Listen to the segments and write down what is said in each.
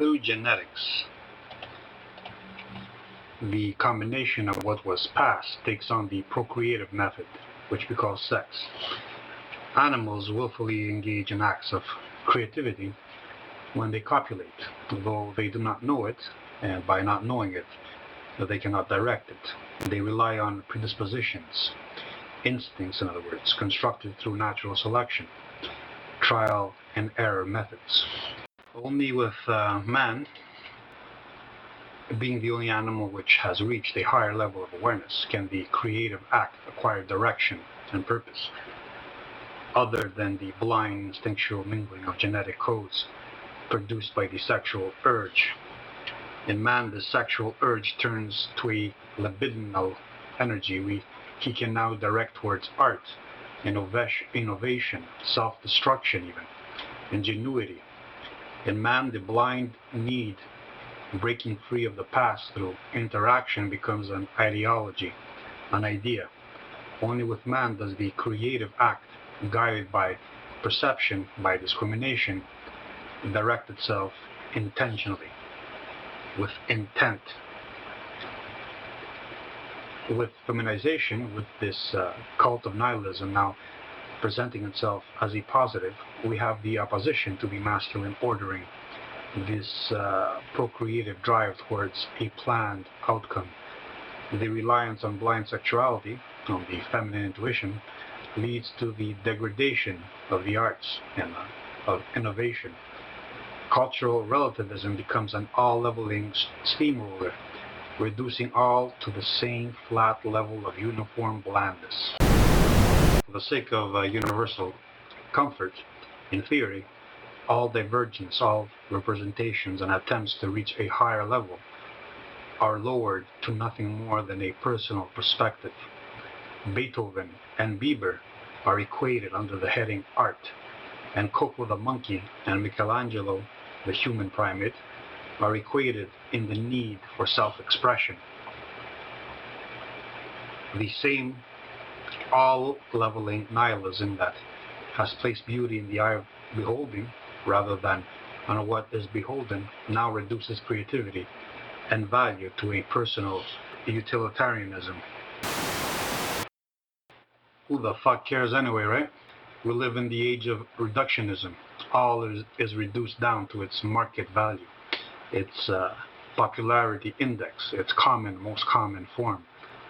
Through genetics, the combination of what was passed takes on the procreative method, which we call sex. Animals willfully engage in acts of creativity when they copulate, though they do not know it, and by not knowing it, they cannot direct it. They rely on predispositions, instincts in other words, constructed through natural selection, trial and error methods. Only with man being the only animal which has reached a higher level of awareness can the creative act acquire direction and purpose, other than the blind instinctual mingling of genetic codes produced by the sexual urge. In man, the sexual urge turns to a libidinal energy he can now direct towards art, innovation, self-destruction even, ingenuity. In man, the blind need breaking free of the past through interaction becomes an ideology, an idea. Only with man does the creative act, guided by perception, by discrimination, direct itself intentionally, with intent. With feminization, with this cult of nihilism now presenting itself as a positive, we have the opposition to the masculine ordering, this procreative drive towards a planned outcome. The reliance on blind sexuality, on the feminine intuition, leads to the degradation of the arts and of innovation. Cultural relativism becomes an all-leveling steamroller, reducing all to the same flat level of uniform blandness. For the sake of universal comfort, in theory, all divergence, all representations and attempts to reach a higher level are lowered to nothing more than a personal perspective. Beethoven and Bieber are equated under the heading art, and Coco the monkey and Michelangelo, the human primate, are equated in the need for self-expression. The same all-leveling nihilism that has placed beauty in the eye of beholding rather than on what is beholden now reduces creativity and value to a personal utilitarianism. Who the fuck cares anyway, right? We live in the age of reductionism. All is reduced down to its market value, its popularity index, its most common form.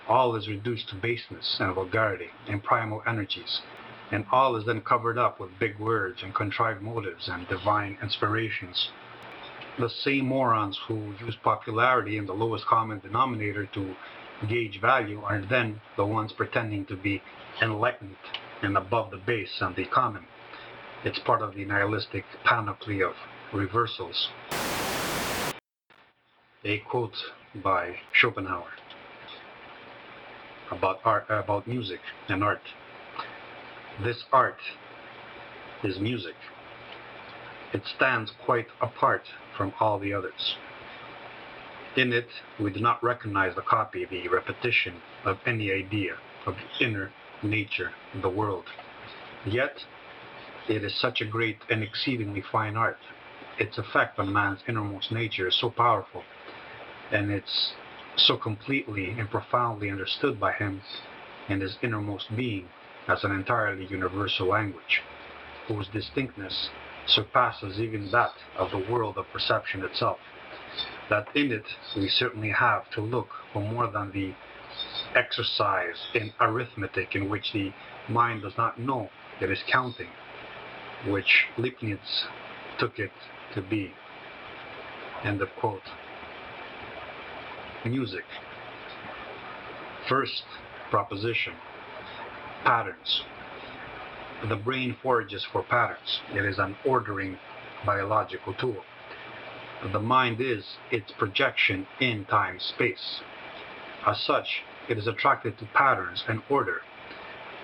All is reduced to baseness and vulgarity and primal energies, and all is then covered up with big words and contrived motives and divine inspirations. The same morons who use popularity in the lowest common denominator to gauge value are then the ones pretending to be enlightened and above the base and the common. It's part of the nihilistic panoply of reversals. A quote by Schopenhauer about music and art. This art is music. It stands quite apart from all the others. In it, we do not recognize the copy, the repetition of any idea of the inner nature of the world. Yet, it is such a great and exceedingly fine art. Its effect on man's innermost nature is so powerful, and it's so completely and profoundly understood by him and his innermost being as an entirely universal language, whose distinctness surpasses even that of the world of perception itself, that in it we certainly have to look for more than the exercise in arithmetic in which the mind does not know it is counting, which Leibniz took it to be. End of quote. Music. First proposition. Patterns. The brain forages for patterns. It is an ordering biological tool. The mind is its projection in time-space. As such, it is attracted to patterns and order.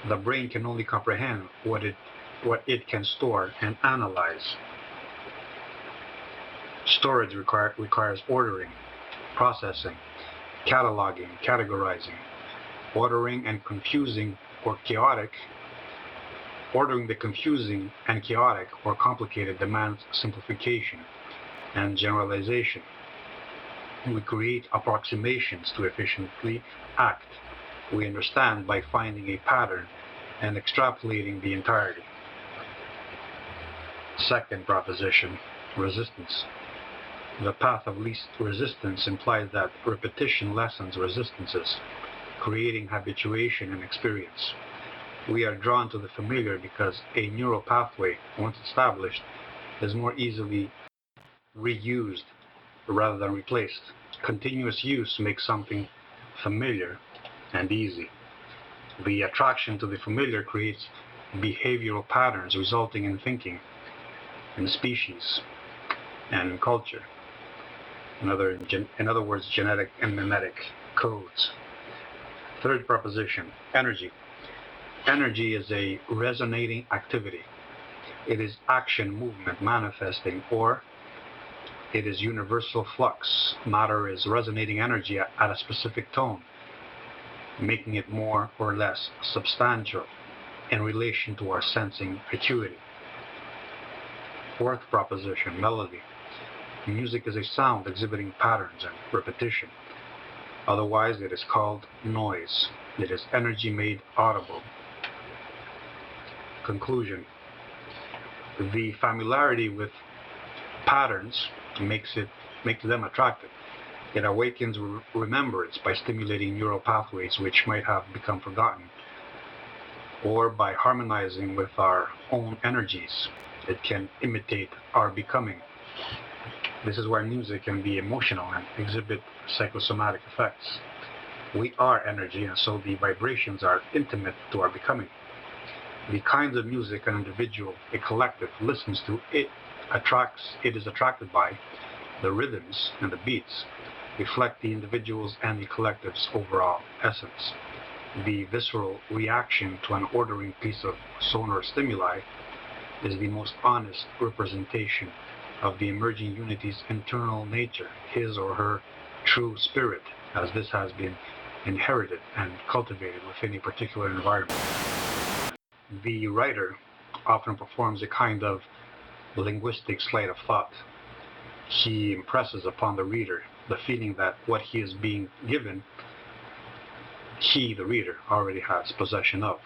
The brain can only comprehend what it can store and analyze. Storage requires ordering, processing, cataloging, categorizing. Ordering and confusing or chaotic. Ordering the confusing and chaotic or complicated demands simplification. and generalization. We create approximations to efficiently act. We understand by finding a pattern and extrapolating the entirety. Second proposition, resistance. The path of least resistance implies that repetition lessens resistances, creating habituation and experience. We are drawn to the familiar because a neural pathway, once established, is more easily reused rather than replaced. Continuous use makes something familiar and easy. The attraction to the familiar creates behavioral patterns resulting in thinking, in species, and in culture. In other words, genetic and mimetic codes. Third proposition, energy. Energy is a resonating activity. It is action, movement, manifesting, or it is universal flux. Matter is resonating energy at a specific tone, making it more or less substantial in relation to our sensing acuity. Fourth proposition, melody. Music is a sound exhibiting patterns and repetition. Otherwise, it is called noise. It is energy made audible. Conclusion. The familiarity with patterns makes them attractive. It awakens remembrance by stimulating neural pathways which might have become forgotten, or by harmonizing with our own energies. It can imitate our becoming. This is why music can be emotional and exhibit psychosomatic effects. We are energy, and so the vibrations are intimate to our becoming. The kinds of music an individual, a collective, listens to, it is attracted by, the rhythms and the beats, reflect the individual's and the collective's overall essence. The visceral reaction to an ordering piece of sonar stimuli is the most honest representation of the emerging unity's internal nature, his or her true spirit, as this has been inherited and cultivated within a particular environment. The writer often performs a kind of linguistic sleight of thought. He impresses upon the reader the feeling that what he is being given, he, the reader, already has possession of.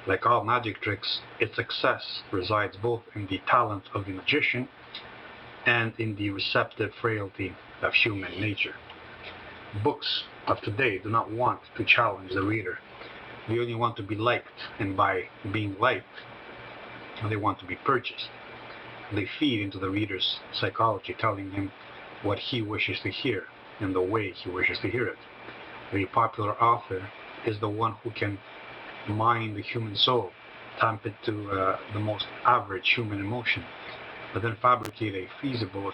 Like all magic tricks, its success resides both in the talent of the magician and in the receptive frailty of human nature. Books of today do not want to challenge the reader. They only want to be liked, and by being liked, they want to be purchased. They feed into the reader's psychology, telling him what he wishes to hear in the way he wishes to hear it. The popular author is the one who can mine the human soul, tap it to the most average human emotion, but then fabricate a feasible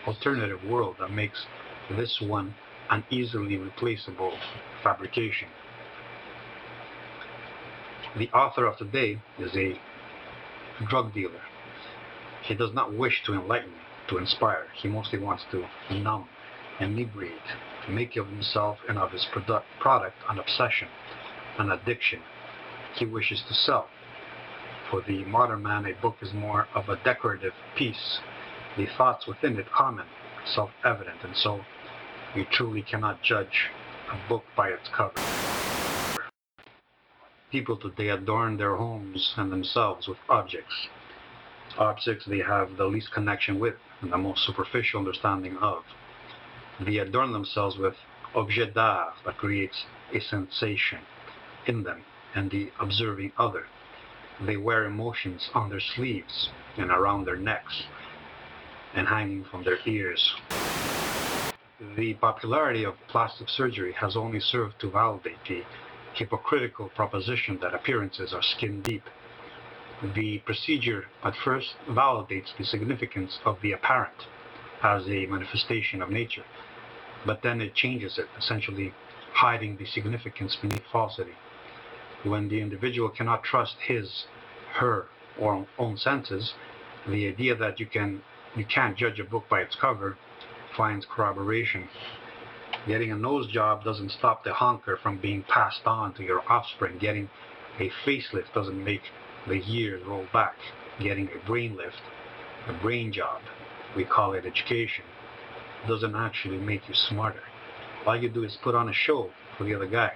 alternative world that makes this one an easily replaceable fabrication. The author of today is a drug dealer. He does not wish to enlighten, to inspire. He mostly wants to numb, inebriate, to make of himself and of his product an obsession, an addiction. He wishes to sell. For the modern man, a book is more of a decorative piece, the thoughts within it common, self-evident, and so you truly cannot judge a book by its cover. People today adorn their homes and themselves with objects they have the least connection with and the most superficial understanding of. They adorn themselves with objets d'art that creates a sensation in them and the observing other. They wear emotions on their sleeves and around their necks and hanging from their ears. The popularity of plastic surgery has only served to validate the hypocritical proposition that appearances are skin deep. The procedure at first validates the significance of the apparent as a manifestation of nature, but then it changes it, essentially hiding the significance beneath falsity. When the individual cannot trust his, her, or own senses, the idea that you can't judge a book by its cover finds corroboration. Getting a nose job doesn't stop the honker from being passed on to your offspring. Getting a facelift doesn't make the years roll back. Getting a brain lift, a brain job, we call it education, doesn't actually make you smarter. All you do is put on a show for the other guy,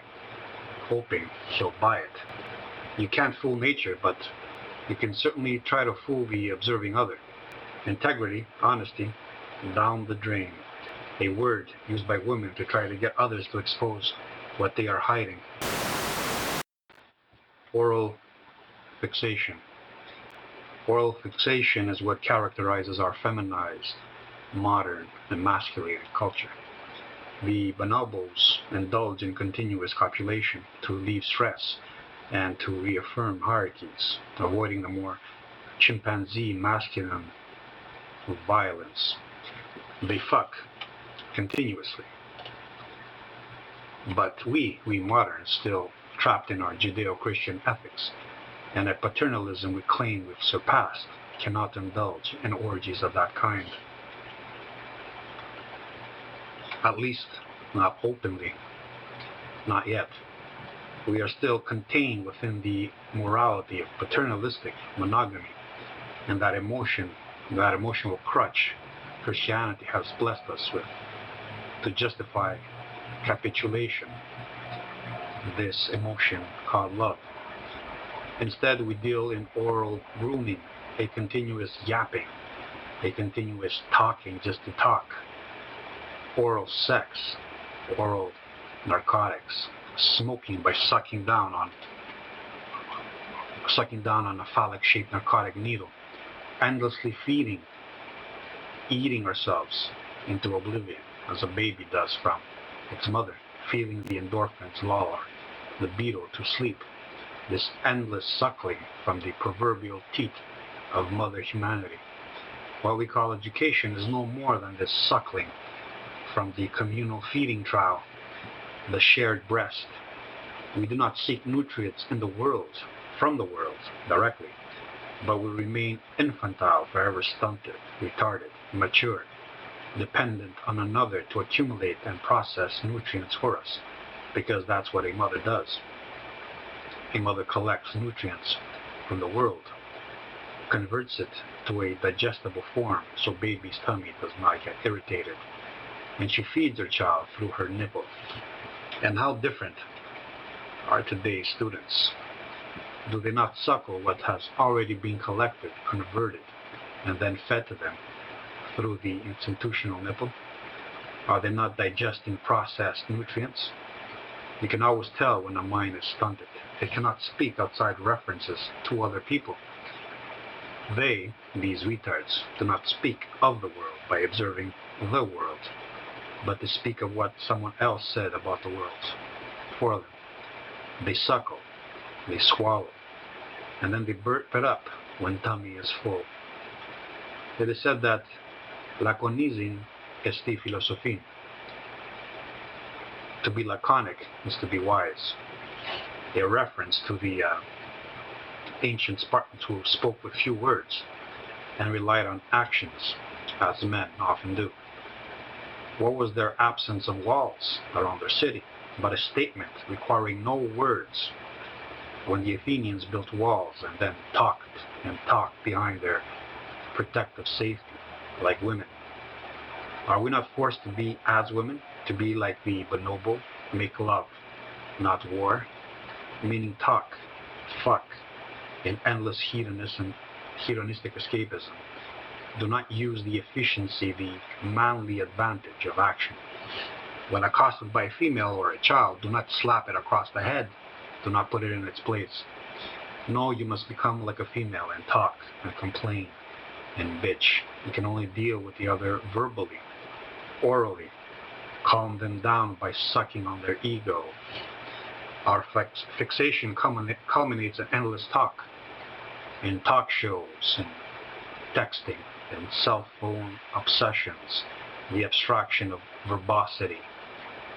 hoping he'll buy it. You can't fool nature, but you can certainly try to fool the observing other. Integrity, honesty, down the drain. A word used by women to try to get others to expose what they are hiding. Oral fixation. Oral fixation is what characterizes our feminized, modern, emasculated culture. The bonobos indulge in continuous copulation to relieve stress and to reaffirm hierarchies, avoiding the more chimpanzee masculine violence. They fuck continuously. But we moderns, still trapped in our Judeo-Christian ethics and a paternalism we claim we've surpassed, cannot indulge in orgies of that kind. At least, not openly. Not yet. We are still contained within the morality of paternalistic monogamy, and that emotional crutch Christianity has blessed us with to justify capitulation, this emotion called love. Instead, we deal in oral grooming, a continuous yapping, a continuous talking just to talk, oral sex, oral narcotics, smoking by sucking down on a phallic-shaped narcotic needle, endlessly feeding, eating ourselves into oblivion as a baby does from its mother, feeling the endorphins lull the beetle to sleep. This endless suckling from the proverbial teat of Mother Humanity. What we call education is no more than this suckling from the communal feeding trough, the shared breast. We do not seek nutrients in the world, from the world, directly, but we remain infantile, forever stunted, retarded, immature, dependent on another to accumulate and process nutrients for us, because that's what a mother does. A mother collects nutrients from the world, converts it to a digestible form so baby's tummy does not get irritated, and she feeds her child through her nipple. And how different are today's students? Do they not suckle what has already been collected, converted, and then fed to them through the institutional nipple? Are they not digesting processed nutrients? You can always tell when a mind is stunted. It cannot speak outside references to other people. They, these retards, do not speak of the world by observing the world, but they speak of what someone else said about the world for them. They suckle, they swallow, and then they burp it up when tummy is full. It is said that laconizin esti philosophin. To be laconic is to be wise. A reference to the ancient Spartans who spoke with few words and relied on actions, as men often do. What was their absence of walls around their city but a statement requiring no words when the Athenians built walls and then talked and talked behind their protective safety like women? Are we not forced to be as women, to be like the bonobo, make love, not war, meaning talk, fuck, in endless hedonistic escapism? Do not use the efficiency, the manly advantage of action. When accosted by a female or a child, do not slap it across the head. Do not put it in its place. No, you must become like a female and talk and complain and bitch. You can only deal with the other verbally, orally. Calm them down by sucking on their ego. Our fixation culminates in endless talk, in talk shows, in texting, in cell phone obsessions, the abstraction of verbosity,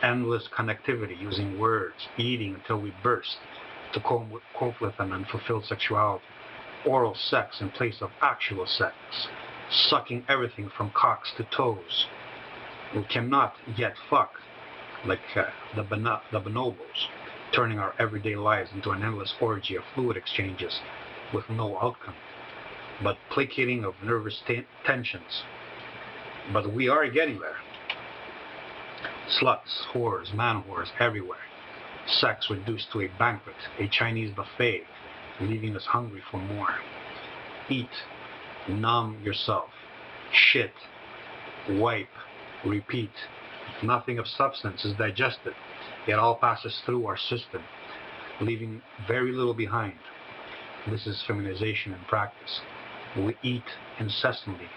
endless connectivity using words, eating until we burst to cope with an unfulfilled sexuality, oral sex in place of actual sex, sucking everything from cocks to toes. We cannot yet fuck like the bonobos, turning our everyday lives into an endless orgy of fluid exchanges with no outcome, but placating of nervous tensions, But we are getting there. Sluts, whores, man whores everywhere. Sex reduced to a banquet, a Chinese buffet, leaving us hungry for more. Eat, numb yourself, shit, wipe, repeat. Nothing of substance is digested. It all passes through our system, leaving very little behind. This is feminization in practice. We eat incessantly.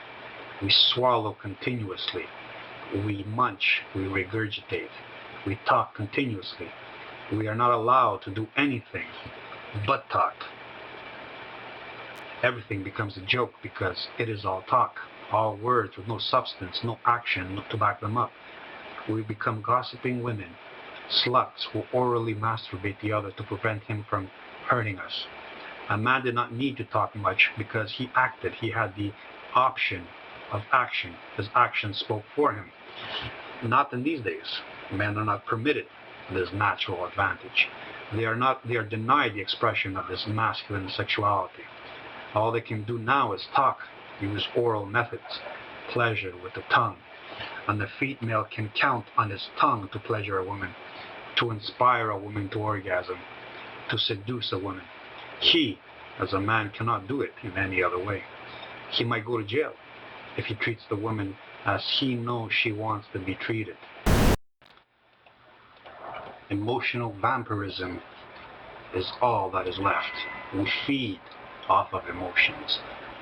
We swallow continuously. We munch. We regurgitate. We talk continuously. We are not allowed to do anything but talk. Everything becomes a joke because it is all talk, all words with no substance, no action to back them up. We become gossiping women, sluts who orally masturbate the other to prevent him from hurting us. A man did not need to talk much because he acted. He had the option of action. His actions spoke for him. Not in these days. Men are not permitted this natural advantage. They are denied the expression of this masculine sexuality. All they can do now is talk, use oral methods, pleasure with the tongue. And the female can count on his tongue to pleasure a woman, to inspire a woman to orgasm, to seduce a woman. He, as a man, cannot do it in any other way. He might go to jail if he treats the woman as he knows she wants to be treated. Emotional vampirism is all that is left. We feed off of emotions,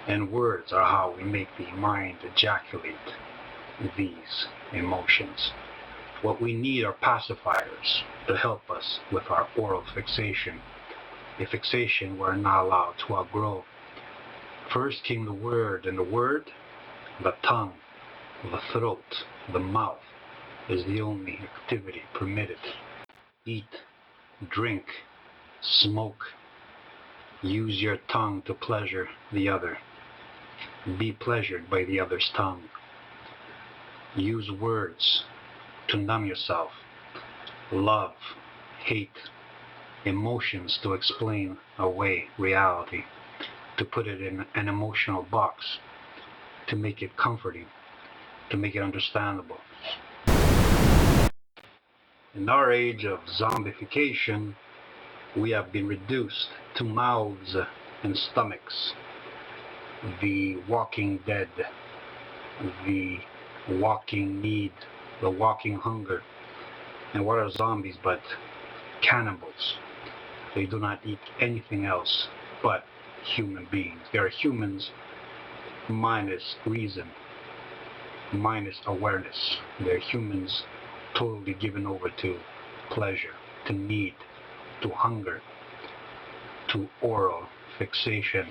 and words are how we make the mind ejaculate these emotions. What we need are pacifiers to help us with our oral fixation, a fixation we're not allowed to outgrow. First came the word, and the word, the tongue, the throat, the mouth, is the only activity permitted. Eat, drink, smoke. Use your tongue to pleasure the other. Be pleasured by the other's tongue. Use words to numb yourself. Love, hate, emotions to explain away reality, to put it in an emotional box, to make it comforting, to make it understandable. In our age of zombification, we have been reduced to mouths and stomachs. The walking dead, the walking need, the walking hunger. And what are zombies but cannibals? They do not eat anything else but human beings. They are humans minus reason, minus awareness. They're humans totally given over to pleasure, to need, to hunger, to oral fixation.